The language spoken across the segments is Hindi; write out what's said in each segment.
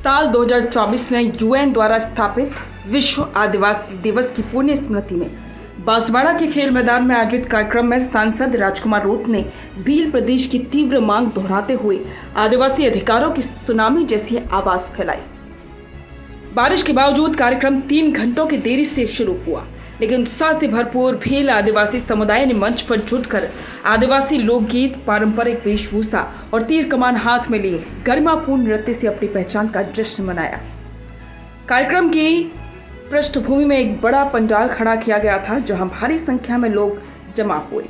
साल 2024 में यूएन द्वारा स्थापित विश्व आदिवासी दिवस की पुण्य स्मृति में बांसवाड़ा के खेल मैदान में आयोजित कार्यक्रम में सांसद राजकुमार रोत ने भील प्रदेश की तीव्र मांग दोहराते हुए आदिवासी अधिकारों की सुनामी जैसी आवाज फैलाई। बारिश के बावजूद कार्यक्रम 3 घंटों की देरी से शुरू हुआ, लेकिन उत्साह से भरपूर भील आदिवासी समुदाय ने मंच पर जुटकर आदिवासी लोकगीत, पारंपरिक वेशभूषा और तीर कमान हाथ में लिए गरिमापूर्ण नृत्य से अपनी पहचान का जश्न मनाया। कार्यक्रम की पृष्ठभूमि में एक बड़ा पंडाल खड़ा किया गया था, जहां भारी संख्या में लोग जमा हुए।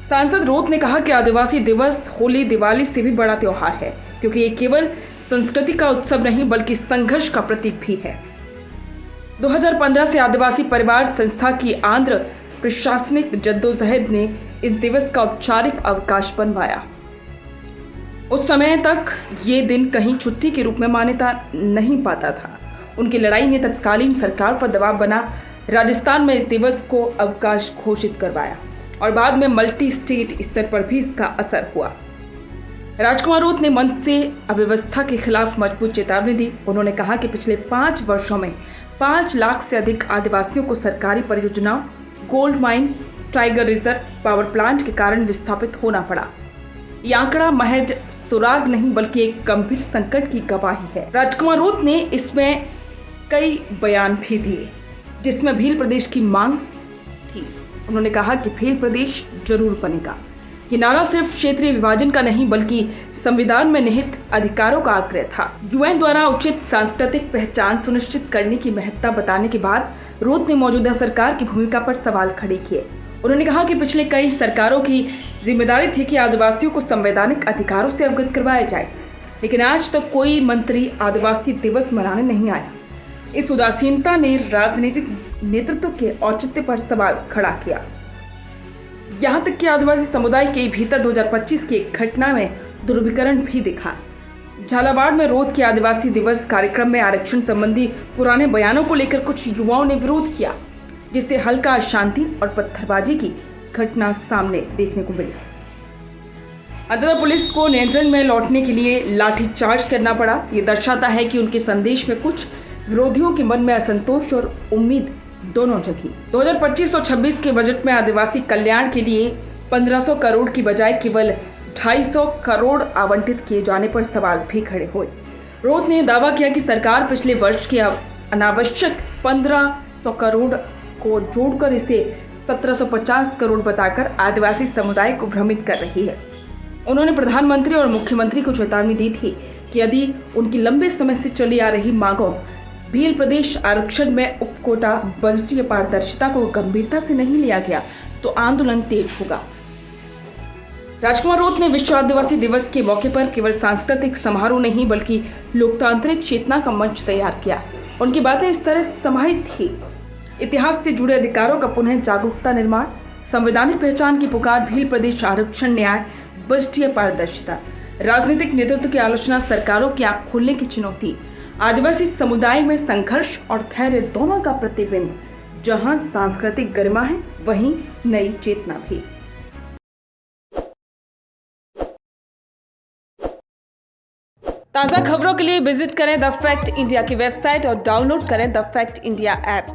सांसद रोत ने कहा कि आदिवासी दिवस होली, दिवाली से भी बड़ा त्योहार है, क्योंकि ये केवल संस्कृति का उत्सव नहीं बल्कि संघर्ष का प्रतीक भी है। 2015 से आदिवासी परिवार संस्था की आंध्र प्रशासनिक जद्दोजहद ने इस दिवस का औपचारिक अवकाश बनवाया। उस समय तक ये दिन कहीं छुट्टी के रूप में मान्यता नहीं पाता था। उनकी लड़ाई ने तत्कालीन सरकार पर दबाव बना राजस्थान में इस दिवस को अवकाश घोषित करवाया और बाद में मल्टी स्टेट स्तर पर भी इसका असर हुआ। राजकुमार रोत ने मंच से अव्यवस्था के खिलाफ मजबूत चेतावनी दी। उन्होंने कहा कि पिछले 5 वर्षों में 5 लाख से अधिक आदिवासियों को सरकारी परियोजनाओं, gold mine, tiger reserve, power plant के कारण विस्थापित होना पड़ा। ये आंकड़ा महज सुराग नहीं बल्कि एक गंभीर संकट की गवाही है। राजकुमार रोत ने इसमें कई बयान भी दिए, जिसमें भील प्रदेश की मांग थी। उन्होंने कहा कि भील प्रदेश जरूर बनेगा। ये नारा सिर्फ क्षेत्रीय विभाजन का नहीं बल्कि संविधान में निहित अधिकारों का आग्रह था। यूएन द्वारा उचित सांस्कृतिक पहचान सुनिश्चित करने की महत्ता बताने के बाद रोत ने मौजूदा सरकार की भूमिका पर सवाल खड़े किए। उन्होंने कहा कि पिछले कई सरकारों की जिम्मेदारी थी कि आदिवासियों को संवैधानिक अधिकारों से अवगत करवाया जाए, लेकिन आज तक कोई मंत्री आदिवासी दिवस मनाने नहीं आया। इस उदासीनता ने राजनीतिक नेतृत्व के औचित्य पर सवाल खड़ा किया। यहाँ तक कि आदिवासी समुदाय के भीतर 2025 की एक घटना में ध्रुवीकरण भी दिखा। झालावाड़ में रोत के आदिवासी दिवस कार्यक्रम में आरक्षण संबंधी पुराने बयानों को लेकर कुछ युवाओं ने विरोध किया, जिससे हल्का अशांति और पत्थरबाजी की घटना सामने देखने को मिली। अंततः पुलिस को नियंत्रण में लौटने के लिए लाठीचार्ज करना पड़ा। ये दर्शाता है कि उनके संदेश में कुछ विरोधियों के मन में असंतोष और उम्मीद दोनों जगी। 2025 और 26 के बजट में आदिवासी कल्याण के लिए 1500 करोड़ की बजाय केवल 250 करोड़ आवंटित किए जाने पर सवाल भी खड़े हुए। रोत ने दावा किया कि सरकार पिछले वर्ष के अनावश्यक 1500 करोड़ को जोड़कर इसे 1750 करोड़ बताकर आदिवासी समुदाय को भ्रमित कर रही है। उन्होंने प्रधानमंत्री और मुख्यमंत्री को चेतावनी दी थी कि यदि उनकी लंबे समय से चली आ रही मांगों भील प्रदेश आरक्षण में उपकोटा बजटीय पारदर्शिता को गंभीरता से नहीं लिया गया तो आंदोलन तेज होगा। राजकुमार रोत ने विश्व आदिवासी दिवस के मौके पर केवल सांस्कृतिक समारोह नहीं बल्कि लोकतांत्रिक चेतना का मंच तैयार किया। उनकी बातें इस तरह समाहित थी: इतिहास से जुड़े अधिकारों का पुनः जागरूकता निर्माण, संवैधानिक पहचान की पुकार, भील प्रदेश आरक्षण, न्याय, बजटीय पारदर्शिता, राजनीतिक नेतृत्व की आलोचना, सरकारों की आंख खोलने की चुनौती, आदिवासी समुदाय में संघर्ष और धैर्य दोनों का प्रतिबिंब। जहां सांस्कृतिक गरिमा है वहीं नई चेतना भी। ताज़ा खबरों के लिए विजिट करें द फैक्ट इंडिया की वेबसाइट और डाउनलोड करें द फैक्ट इंडिया ऐप।